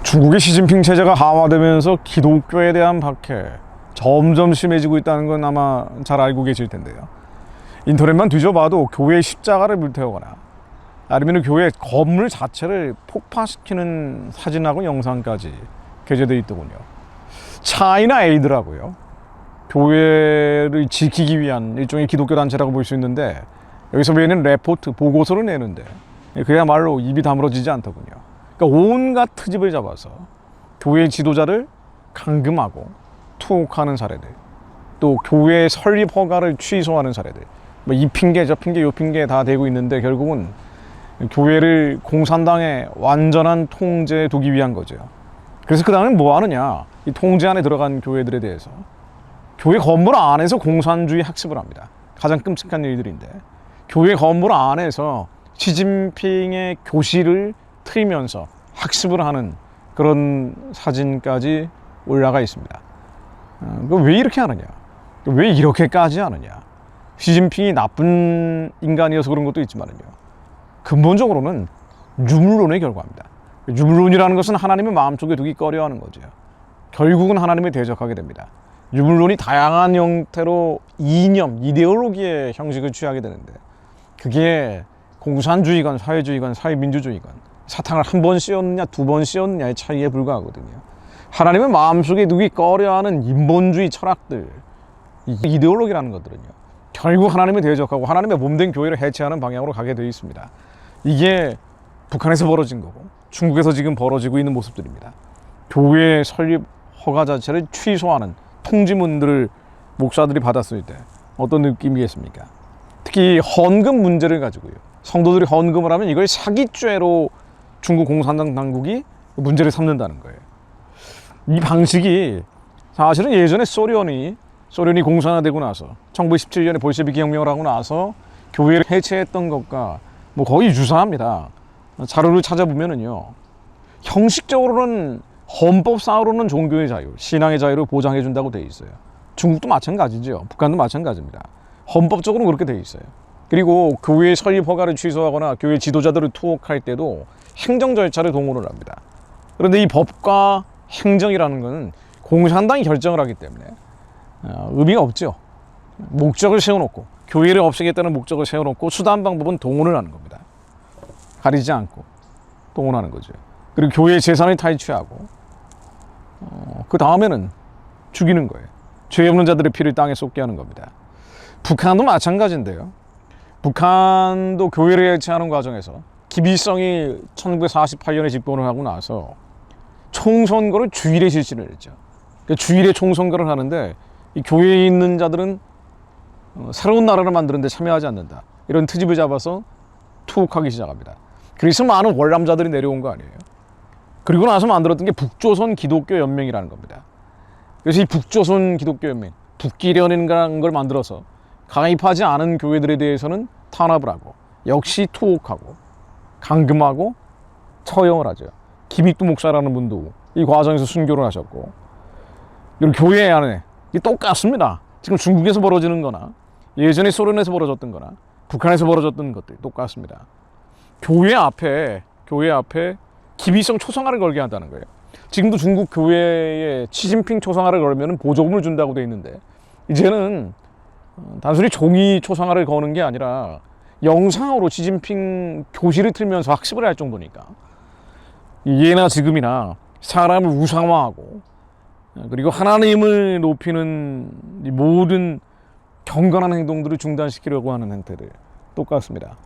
중국의 시진핑 체제가 강화되면서 기독교에 대한 박해 점점 심해지고 있다는 건 아마 잘 알고 계실 텐데요. 인터넷만 뒤져봐도 교회의 십자가를 불태우거나 아니면 교회 건물 자체를 폭파시키는 사진하고 영상까지 게재되어 있더군요. 차이나 에이드라고요. 교회를 지키기 위한 일종의 기독교 단체라고 볼 수 있는데, 여기서 외에는 레포트, 보고서를 내는데 그야말로 입이 다물어지지 않더군요. 그러니까 온갖 트집을 잡아서 교회 지도자를 감금하고 투옥하는 사례들, 또 교회 설립 허가를 취소하는 사례들, 뭐 이 핑계 저 핑계 요 핑계 다 대고 있는데, 결국은 교회를 공산당의 완전한 통제에 두기 위한 거죠. 그래서 그 다음에 뭐 하느냐, 이 통제 안에 들어간 교회들에 대해서 교회 건물 안에서 공산주의 학습을 합니다. 가장 끔찍한 일들인데, 교회 건물 안에서 시진핑의 교실을 틀면서 학습을 하는 그런 사진까지 올라가 있습니다. 왜 이렇게 하느냐, 왜 이렇게까지 하느냐. 시진핑이 나쁜 인간이어서 그런 것도 있지만요, 근본적으로는 유물론의 결과입니다. 유물론이라는 것은 하나님의 마음속에 두기 꺼려하는 거죠. 결국은 하나님을 대적하게 됩니다. 유물론이 다양한 형태로 이념, 이데올로기의 형식을 취하게 되는데, 그게 공산주의건 사회주의건 사회민주주의건 사탕을 한 번 씌웠느냐 두 번 씌웠느냐의 차이에 불과하거든요. 하나님의 마음속에 두기 꺼려하는 인본주의 철학들, 이데올로기라는 것들은요, 결국 하나님을 대적하고 하나님의 몸된 교회를 해체하는 방향으로 가게 되어 있습니다. 이게 북한에서 벌어진 거고 중국에서 지금 벌어지고 있는 모습들입니다. 교회 설립 허가 자체를 취소하는 통지문들을 목사들이 받았을 때 어떤 느낌이겠습니까? 특히 헌금 문제를 가지고요, 성도들이 헌금을 하면 이걸 사기죄로 중국 공산당 당국이 문제를 삼는다는 거예요. 이 방식이 사실은 예전에 소련이 공산화되고 나서 1917년에 볼셰비키 혁명을 하고 나서 교회를 해체했던 것과 뭐 거의 유사합니다. 자료를 찾아보면은요, 형식적으로는 헌법상으로는 종교의 자유, 신앙의 자유를 보장해 준다고 돼 있어요. 중국도 마찬가지죠. 북한도 마찬가지입니다. 헌법적으로 그렇게 돼 있어요. 그리고 교회 설립 허가를 취소하거나 교회 지도자들을 투옥할 때도 행정 절차를 동원을 합니다. 그런데 이 법과 행정이라는 것은 공산당이 결정을 하기 때문에 의미가 없죠. 목적을 세워놓고, 교회를 없애겠다는 목적을 세워놓고 수단 방법은 동원을 하는 겁니다. 가리지 않고 동원하는 거죠. 그리고 교회의 재산을 탈취하고 그 다음에는 죽이는 거예요. 죄 없는 자들의 피를 땅에 쏟게 하는 겁니다. 북한도 마찬가지인데요. 북한도 교회를 해체하는 과정에서 기비성이 1948년에 집권을 하고 나서 총선거를 주일에 실시를 했죠. 그러니까 주일에 총선거를 하는데 이 교회에 있는 자들은 새로운 나라를 만드는데 참여하지 않는다, 이런 트집을 잡아서 투옥하기 시작합니다. 그래서 많은 월남자들이 내려온 거 아니에요. 그리고 나서 만들었던 게 북조선 기독교 연맹이라는 겁니다. 그래서 이 북조선 기독교 연맹, 북기련이라는 걸 만들어서 가입하지 않은 교회들에 대해서는 탄압을 하고 역시 투옥하고 감금하고 처형을 하죠. 김익두 목사라는 분도 이 과정에서 순교를 하셨고, 그리고 교회 안에 똑같습니다. 지금 중국에서 벌어지는 거나 예전에 소련에서 벌어졌던 거나 북한에서 벌어졌던 것들이 똑같습니다. 교회 앞에 기비성 초상화를 걸게 한다는 거예요. 지금도 중국 교회에 시진핑 초상화를 걸면 보조금을 준다고 돼 있는데, 이제는 단순히 종이 초상화를 거는 게 아니라 영상으로 시진핑 교실을 틀면서 학습을 할 정도니까, 예나 지금이나 사람을 우상화하고 그리고 하나님을 높이는 이 모든 경건한 행동들을 중단시키려고 하는 행태들 똑같습니다.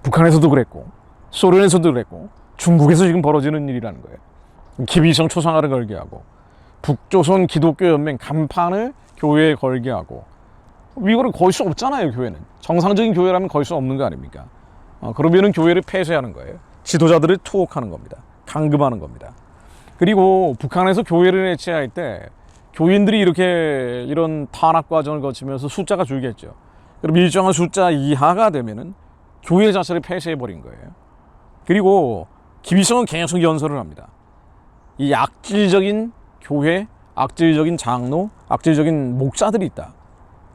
북한에서도 그랬고 소련에서도 그랬고 중국에서 지금 벌어지는 일이라는 거예요. 기비성 초상화를 걸게 하고 북조선 기독교 연맹 간판을 교회에 걸게 하고, 이거를 걸 수 없잖아요. 교회는 정상적인 교회라면 걸 수 없는 거 아닙니까? 그러면은 교회를 폐쇄하는 거예요. 지도자들을 투옥하는 겁니다. 감금하는 겁니다. 그리고 북한에서 교회를 해체할 때 교인들이 이런 탄압 과정을 거치면서 숫자가 줄겠죠. 그럼 일정한 숫자 이하가 되면은 교회 자체를 폐쇄해 버린 거예요. 그리고 기비성은 계속 연설을 합니다. 이 악질적인 교회, 악질적인 장로, 악질적인 목사들이 있다.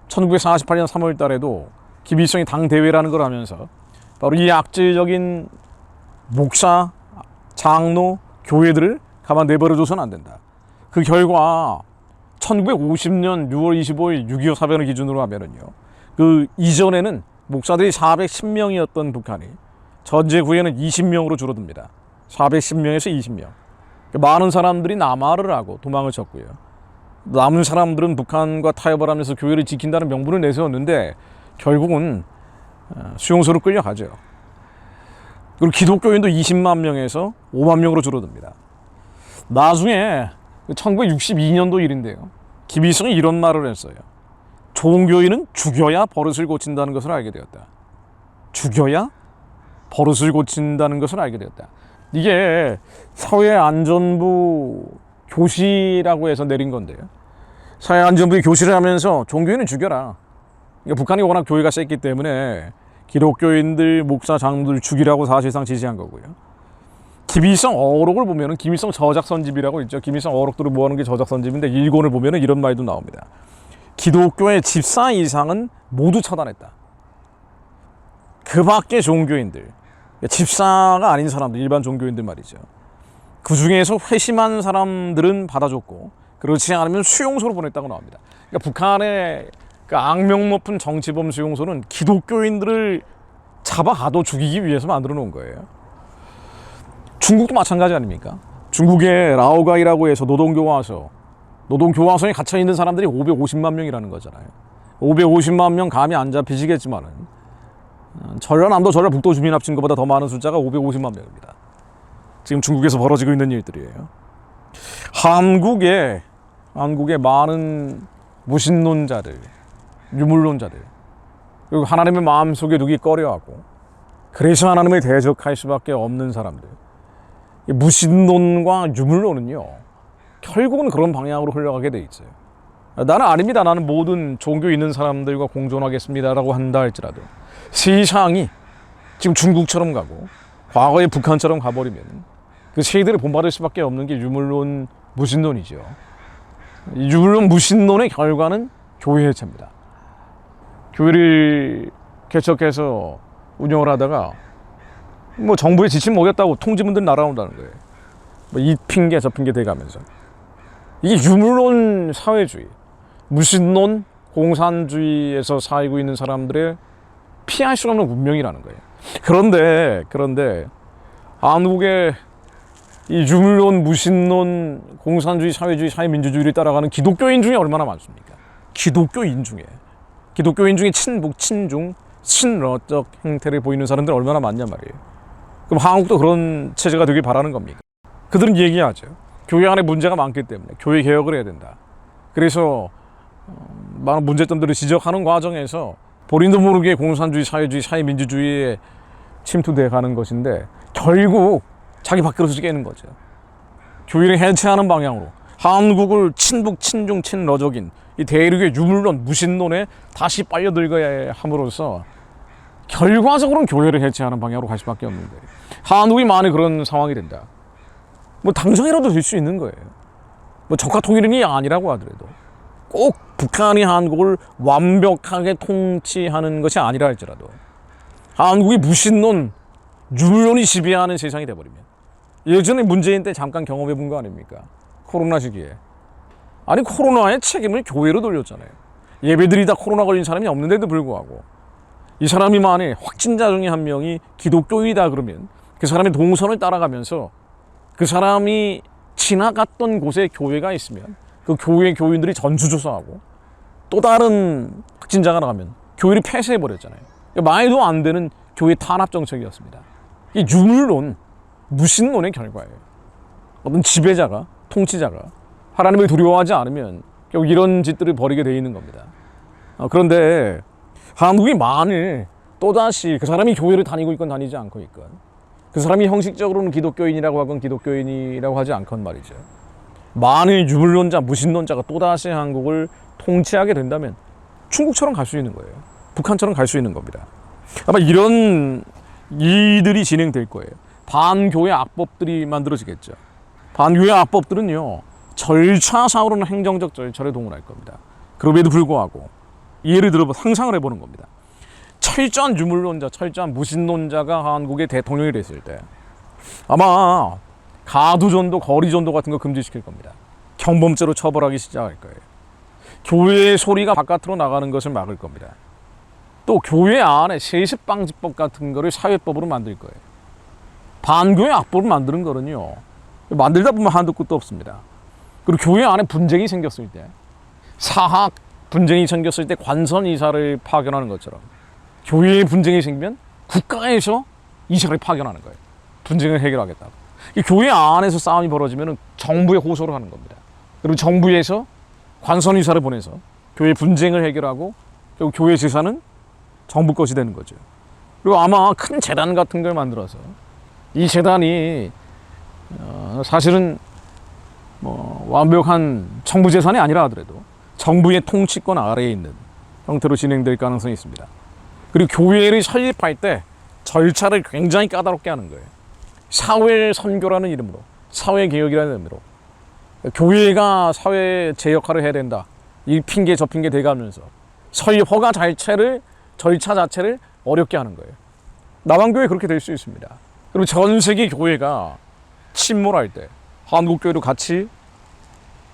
1948년 3월 달에도 기비성이 당 대회라는 걸 하면서 바로 이 악질적인 목사, 장로, 교회들을 가만 내버려둬서는 안 된다. 그 결과 1950년 6월 25일 6.25 사변을 기준으로 하면은요, 그 이전에는 목사들이 410명이었던 북한이 전쟁 후에는 20명으로 줄어듭니다. 410명에서 20명. 많은 사람들이 남하를 하고 도망을 쳤고요. 남은 사람들은 북한과 타협을 하면서 교회를 지킨다는 명분을 내세웠는데 결국은 수용소로 끌려가죠. 그리고 기독교인도 20만 명에서 5만 명으로 줄어듭니다. 나중에 1962년도 일인데요. 김일성이 이런 말을 했어요. 종교인은 죽여야 버릇을 고친다는 것을 알게 되었다. 죽여야 버릇을 고친다는 것을 알게 되었다. 이게 사회안전부 교시라고 해서 내린 건데요. 사회안전부의 교시를 하면서 종교인은 죽여라. 그러니까 북한이 워낙 교회가 셌기 때문에 기독교인들, 목사, 장로들 죽이라고 사실상 지시한 거고요. 김일성 어록을 보면은 김일성 저작선집이라고 있죠. 김일성 어록들을 모아놓은 게 저작선집인데 일권을 보면은 이런 말도 나옵니다. 기독교의 집사 이상은 모두 처단했다. 그 밖에 종교인들, 집사가 아닌 사람들, 일반 종교인들 말이죠. 그 중에서 회심한 사람들은 받아줬고 그렇지 않으면 수용소로 보냈다고 나옵니다. 그러니까 북한의 그 악명 높은 정치범 수용소는 기독교인들을 잡아가도 죽이기 위해서 만들어 놓은 거예요. 중국도 마찬가지 아닙니까? 중국의 라오가이라고 해서 노동교화소에 갇혀있는 사람들이 550만 명이라는 거잖아요. 550만 명 감이 안 잡히시겠지만은 전라남도, 전라북도 주민 합친 것보다 더 많은 숫자가 550만 명입니다. 지금 중국에서 벌어지고 있는 일들이에요. 한국의 많은 무신론자들, 유물론자들, 그리고 하나님의 마음속에 두기 꺼려하고 그래서 하나님을 대적할 수밖에 없는 사람들, 무신론과 유물론은요 결국은 그런 방향으로 흘러가게 돼 있어요. 나는 아닙니다. 나는 모든 종교 있는 사람들과 공존하겠습니다라고 한다 할지라도 세상이 지금 중국처럼 가고 과거의 북한처럼 가버리면 그 세대를 본받을 수밖에 없는 게 유물론, 무신론이죠. 유물론, 무신론의 결과는 교회 해체입니다. 교회를 개척해서 운영을 하다가 뭐 정부에 지침 먹였다고 통지문들 날아온다는 거예요. 뭐 이 핑계 저 핑계 대가면서. 이게 유물론 사회주의, 무신론 공산주의에서 살고 있는 사람들의 피할 수 없는 운명이라는 거예요. 그런데 한국의 이 유물론, 무신론, 공산주의, 사회주의, 사회민주주의를 따라가는 기독교인 중에 얼마나 많습니까? 기독교인 중에 친북, 친중, 친러적 행태를 보이는 사람들 얼마나 많냔 말이에요. 그럼 한국도 그런 체제가 되길 바라는 겁니까? 그들은 얘기하죠. 교회 안에 문제가 많기 때문에 교회 개혁을 해야 된다. 그래서 많은 문제점들을 지적하는 과정에서 본인도 모르게 공산주의, 사회주의, 사회민주주의에 침투돼 가는 것인데 결국 자기 밥그릇을 깨는 거죠. 교회를 해체하는 방향으로 한국을 친북, 친중, 친러적인 이 대륙의 유물론, 무신론에 다시 빨려들어야 함으로써 결과적으로는 교회를 해체하는 방향으로 갈 수밖에 없는데 한국이 만약 그런 상황이 된다. 뭐 당장이라도 될 수 있는 거예요. 뭐 적화 통일이 아니라고 하더라도 꼭 북한이 한국을 완벽하게 통치하는 것이 아니라 할지라도 한국이 무신론, 유물론이 지배하는 세상이 돼버리면 예전에 문재인 때 잠깐 경험해 본 거 아닙니까? 코로나 시기에. 아니 코로나의 책임을 교회로 돌렸잖아요. 예배드리다 코로나 걸린 사람이 없는데도 불구하고 이 사람이 만약 확진자 중에 한 명이 기독교인이다 그러면 그 사람의 동선을 따라가면서 그 사람이 지나갔던 곳에 교회가 있으면 그 교회 교인들이 전수조사하고 또 다른 확진자가 나가면 교회를 폐쇄해버렸잖아요. 말도 안 되는 교회 탄압 정책이었습니다. 이 유물론, 무신론의 결과예요. 어떤 지배자가, 통치자가 하나님을 두려워하지 않으면 결국 이런 짓들을 벌이게 돼 있는 겁니다. 그런데 한국이 만일 또다시 그 사람이 교회를 다니고 있건 다니지 않고 있건 그 사람이 형식적으로는 기독교인이라고 하건 기독교인이라고 하지 않건 말이죠. 만일 유물론자, 무신론자가 또다시 한국을 통치하게 된다면 중국처럼 갈 수 있는 거예요. 북한처럼 갈 수 있는 겁니다. 아마 이런 일들이 진행될 거예요. 반교회 악법들이 만들어지겠죠. 반교회 악법들은요, 절차상으로는 행정적 절차를 동원할 겁니다. 그럼에도 불구하고 예를 들어 상상을 해보는 겁니다. 철저한 유물론자, 철저한 무신론자가 한국의 대통령이 됐을 때 아마 가두전도, 거리전도 같은 거 금지시킬 겁니다. 경범죄로 처벌하기 시작할 거예요. 교회의 소리가 바깥으로 나가는 것을 막을 겁니다. 또 교회 안에 세습방지법 같은 거를 사회법으로 만들 거예요. 반교회 악법을 만드는 거는요, 만들다 보면 한도 끝도 없습니다. 그리고 교회 안에 분쟁이 생겼을 때, 사학 분쟁이 생겼을 때 관선이사를 파견하는 것처럼 교회에 분쟁이 생기면 국가에서 이사를 파견하는 거예요. 분쟁을 해결하겠다고. 교회 안에서 싸움이 벌어지면 정부에 호소를 하는 겁니다. 그리고 정부에서 관선이사를 보내서 교회 분쟁을 해결하고 결국 교회 재산은 정부 것이 되는 거죠. 그리고 아마 큰 재단 같은 걸 만들어서 이 재단이 사실은 뭐 완벽한 정부 재산이 아니라 하더라도 정부의 통치권 아래에 있는 형태로 진행될 가능성이 있습니다. 그리고 교회를 설립할 때 절차를 굉장히 까다롭게 하는 거예요. 사회 선교라는 이름으로, 사회 개혁이라는 의미로 교회가 사회 제 역할을 해야 된다, 이 핑계 저 핑계 대가면서 설립 허가 자체를, 절차 자체를 어렵게 하는 거예요. 남한교회 그렇게 될 수 있습니다. 그리고 전 세계 교회가 침몰할 때 한국교회도 같이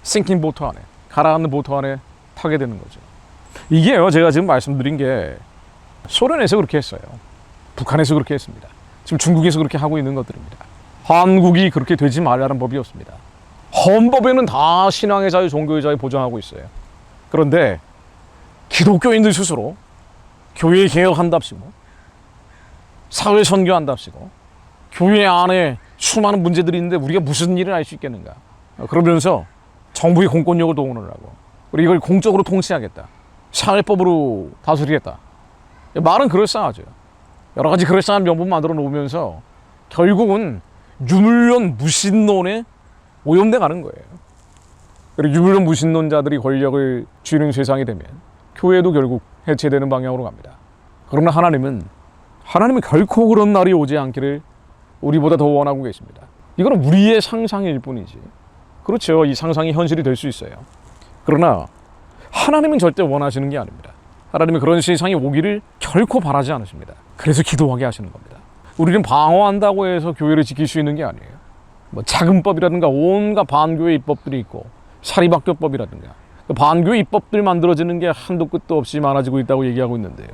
싱킹 보트 안에, 가라앉는 보트 안에 타게 되는 거죠. 이게요, 제가 지금 말씀드린 게 소련에서 그렇게 했어요. 북한에서 그렇게 했습니다. 지금 중국에서 그렇게 하고 있는 것들입니다. 한국이 그렇게 되지 말라는 법이 없습니다. 헌법에는 다 신앙의 자유, 종교의 자유 보장하고 있어요. 그런데 기독교인들 스스로 교회 개혁한답시고 사회 선교한답시고 교회 안에 수많은 문제들이 있는데 우리가 무슨 일을 할 수 있겠는가, 그러면서 정부의 공권력을 동원을 하고 우리 이걸 공적으로 통치하겠다, 사회법으로 다스리겠다. 말은 그럴싸하죠. 여러 가지 그럴싸한 명분 만들어 놓으면서 결국은 유물론 무신론에 오염돼 가는 거예요. 그리고 유물론 무신론자들이 권력을 쥐는 세상이 되면 교회도 결국 해체되는 방향으로 갑니다. 그러나 하나님은 결코 그런 날이 오지 않기를 우리보다 더 원하고 계십니다. 이거는 우리의 상상일 뿐이지. 그렇죠. 이 상상이 현실이 될 수 있어요. 그러나 하나님은 절대 원하시는 게 아닙니다. 하나님은 그런 세상이 오기를 결코 바라지 않으십니다. 그래서 기도하게 하시는 겁니다. 우리는 방어한다고 해서 교회를 지킬 수 있는 게 아니에요. 뭐 자금법이라든가 온갖 반교회 입법들이 있고 사립학교법이라든가 반교회 입법들 만들어지는 게 한도 끝도 없이 많아지고 있다고 얘기하고 있는데요.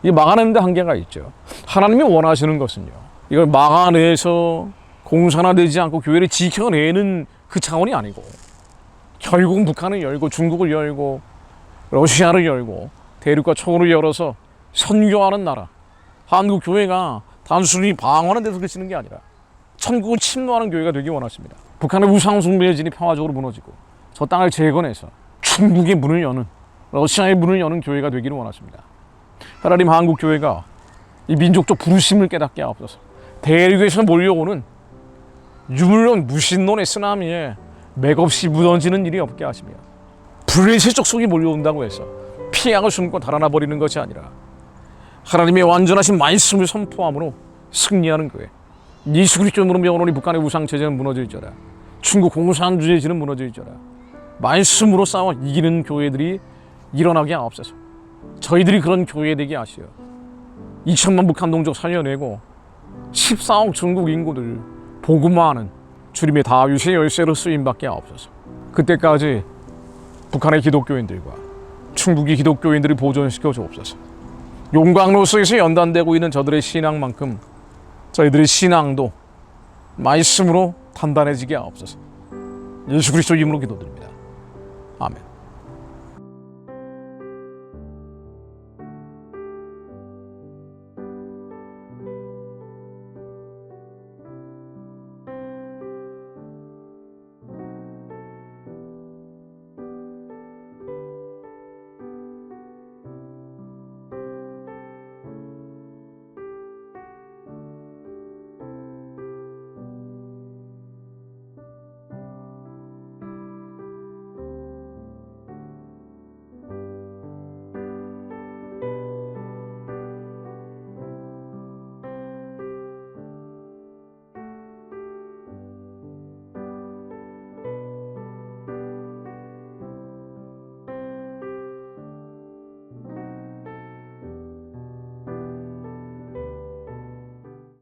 이게 막아내는 데 한계가 있죠. 하나님이 원하시는 것은요, 이걸 막아내서 공산화되지 않고 교회를 지켜내는 그 차원이 아니고 결국은 북한을 열고 중국을 열고 러시아를 열고 대륙과 초원을 열어서 선교하는 나라, 한국 교회가 단순히 방어하는 데서 그치는 게 아니라 천국을 침노하는 교회가 되기 원하십니다. 북한의 우상 숭배의 진이 평화적으로 무너지고 저 땅을 재건해서 중국의 문을 여는, 러시아의 문을 여는 교회가 되기를 원하십니다. 하나님, 한국 교회가 이 민족적 부르심을 깨닫게 하옵소서. 대륙에서 몰려오는 유물론 무신론의 쓰나미에 맥없이 무너지는 일이 없게 하시며 불의세적 속이 몰려온다고 해서 피약을 숨고 달아나 버리는 것이 아니라 하나님의 완전하신 말씀을 선포함으로 승리하는 거예요. 예수 그리스도 이름으로 명하노니 북한의 우상체제는 무너질지어다, 중국 공산주의지는 무너질지어다. 말씀으로 싸워 이기는 교회들이 일어나게 하옵소서. 저희들이 그런 교회 되게 하시어 2천만 북한 동족 살려내고 14억 중국 인구들 복음화하는 주님의 다윗의 열쇠로 쓰임받게 하옵소서. 그때까지 북한의 기독교인들과 충북의 기독교인들을 보존시켜 주옵소서. 용광로스에서 연단되고 있는 저들의 신앙만큼 저희들의 신앙도 말씀으로 단단해지게 하옵소서. 예수 그리스도 이름으로 기도드립니다. 아멘.